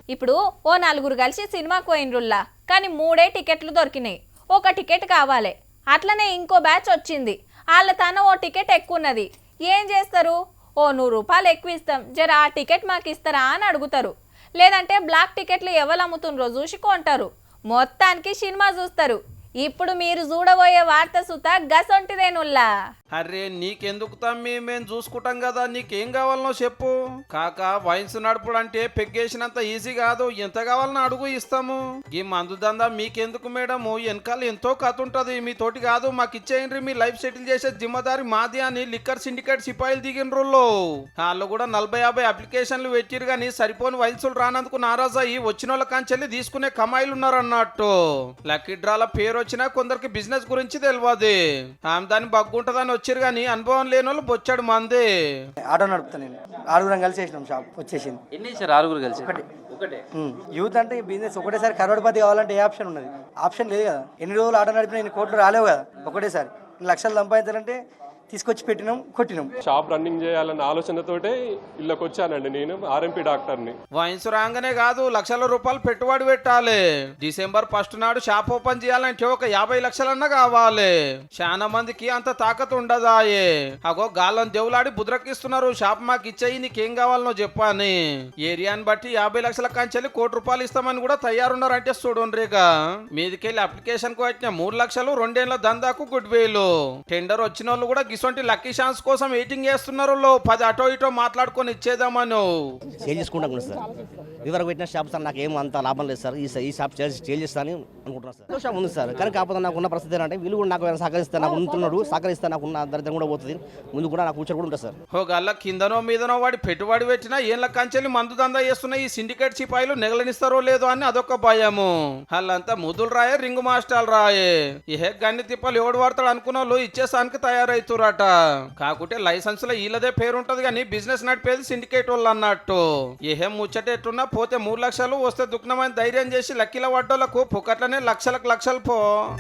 ఇప్పుడు ఓ నలుగురు కలిసి సినిమాకు పోయినరుల్లా కానీ 3 టికెట్లు దొరికినాయి. ఒక టికెట్ కావాలి. అట్లనే ఇంకో బ్యాచ్ వచ్చింది. వాళ్ళ తన ఓ టికెట్ ఎక్కున్నది. ఏం చేస్తారు? ఓ 100 రూపాయలు ఎక్కువ ఇస్తాం, జర ఆ టికెట్ మాకు ఇస్తారా అని అడుగుతారు. లేదంటే బ్లాక్ టికెట్లు ఎవరు అమ్ముతుండ్రో చూసి కొంటారు. మొత్తానికి సినిమా చూస్తారు. ఇప్పుడు మీరు చూడబోయే వార్త సుత గసొంటిదేనుల్లా. అరే నీకెందుకు తమ్మి, మేము చూసుకుంటాం కదా, నీకేం కావాలనో చెప్పు. కాక వైన్స్ నడుపుడు అంటే పెగ్గేసినంత ఈజీ కాదు, ఎంత కావాలనో అడుగు ఇస్తాము. ఈ మందు దందా మీకెందుకు మేడము, వెనకాల ఎంతో కథ ఉంటది. మీతోటి కాదు, మాకు ఇచ్చేయండి, మీ లైఫ్ సెటిల్ చేసే జిమ్మదారి మాది అని లిక్కర్ సిండికేట్ సిపాయిలు దిగినరులో. వాళ్ళు కూడా 40-50 అప్లికేషన్లు పెట్టిరు కానీ సరిపోని వైన్సులు రానందుకు నారాజు అయ్యి వచ్చిన వాళ్ళ కాంచెల్లి తీసుకునే కమాయిలు ఉన్నారు అన్నట్టు. లక్కీ డ్రాల పేరు వచ్చినా కొందరికి బిజినెస్ గురించి తెలియదు. ఆమె దాన్ని బగ్గుంటదని వచ్చారు కానీ అనుభవం లేని వాళ్ళు బొచ్చాడు మంది. ఆటో నడుపుతా నేను, ఆరుగురం కలిసి వేసినాం, షాప్ వచ్చేసింది. ఎన్ని ఇచ్చారు? ఆరుగురు కలిసి ఒకటే. యూత్ అంటే బిజినెస్ ఒకటేసారి కరోడ్పతి కావాలంటే ఏ ఆప్షన్ ఉన్నది? ఆప్షన్ లేదు కదా. ఎన్ని రోజులు ఆటో నడిపినా ఇన్ని కోట్లు రాలేవు కదా. ఒకటేసారి లక్షలు సంపాదించాలంటే తీసుకొచ్చి పెట్టినాం, కొట్టినాం. షాప్ రన్నింగ్ చేయాలన్న ఆలోచనతోటే ఇళ్ళకి వచ్చానండి. నేను ఆర్ఎంపీ డాక్టర్ని. వైన్స్ రాగానే కాదు, లక్షల రూపాయలు పెట్టుబడి పెట్టాలి. డిసెంబర్ 1 నాడు షాప్ ఓపెన్ చేయాలంటే ఒక 50 లక్షలన్నా కావాలి. చాలా మందికి అంత తాకత్ ఉండదాయే. అగో గాలం దేవులాడి బుద్రకిస్తున్నారు, షాప్ మాకు ఇచ్చేయి, నీకేం కావాలనో చెప్పని. ఏరియాని బట్టి 50 లక్షల కాంచెల్లి 1 కోటి రూపాయలు ఇస్తామని కూడా తయారున్నారు. అంటే చూడండిగా, మీదికెళ్ళి అప్లికేషన్ కు వచ్చిన 3 లక్షలు 2 ఏళ్ల దందాకు గుడ్ వేలు. టెండర్ వచ్చిన వాళ్ళు కూడా ఇటువంటి లక్కీ ఛాన్స్ కోసం వెయిటింగ్ చేస్తున్నారు. 10 అటో ఇటో మాట్లాడుకొని ఇచ్చేద్దామని చేంజ్ చేసుకుంటాం సార్. ఇదివరకు పెట్టిన షాప్ సార్ నాకు ఏం అంత లాభం లేదు సార్. ఈ షాప్ చేంజ్ చేస్తానని అనుకుంటున్నాను సార్. షాప్ ఉంది సార్, కానీ కాకపోతే నాకు ఉన్న పరిస్థితి ఏంటంటే వీళ్ళు కూడా నాకు సహకరిస్తే, నాకు ఉంటున్నాడు సహకరిస్తే నాకు ఉన్న దరిద్రం కూడా పోతుంది. ముందు కూడా నాకు కూర్చొని కూడా ఉంటుంది సార్. ఓ గల్ల కిందనో మీదనో వాడి పెట్టుబడి పెట్టినా ఏళ్ళ కంచెల్లి మందు దందా చేస్తున్న ఈ సిండికేట్ సిపాయిలు నెగలనిస్తారో లేదో అని అదొక భయము. వాళ్ళంతా ముదులు రాయే, రింగు మాస్టర్లు రాయే. ఏ గన్ని తిప్పలు ఎవడు వాడతాడు అనుకున్న వాళ్ళు ఇచ్చేసానికి తయారవుతురా. కాకుంటే లైసెన్స్ లో వీళ్ళదే పేరు ఉంటది కానీ బిజినెస్ నడిపేది సిండికేట్ వాళ్ళు అన్నట్టు. ఏం ముచ్చట ఎట్టున్నా పోతే 3 లక్షలు వస్తే దుఃఖమని ధైర్యం చేసి లక్కీల వడ్డోళ్లకు పుకట్లనే లక్షలకు లక్షలు పో.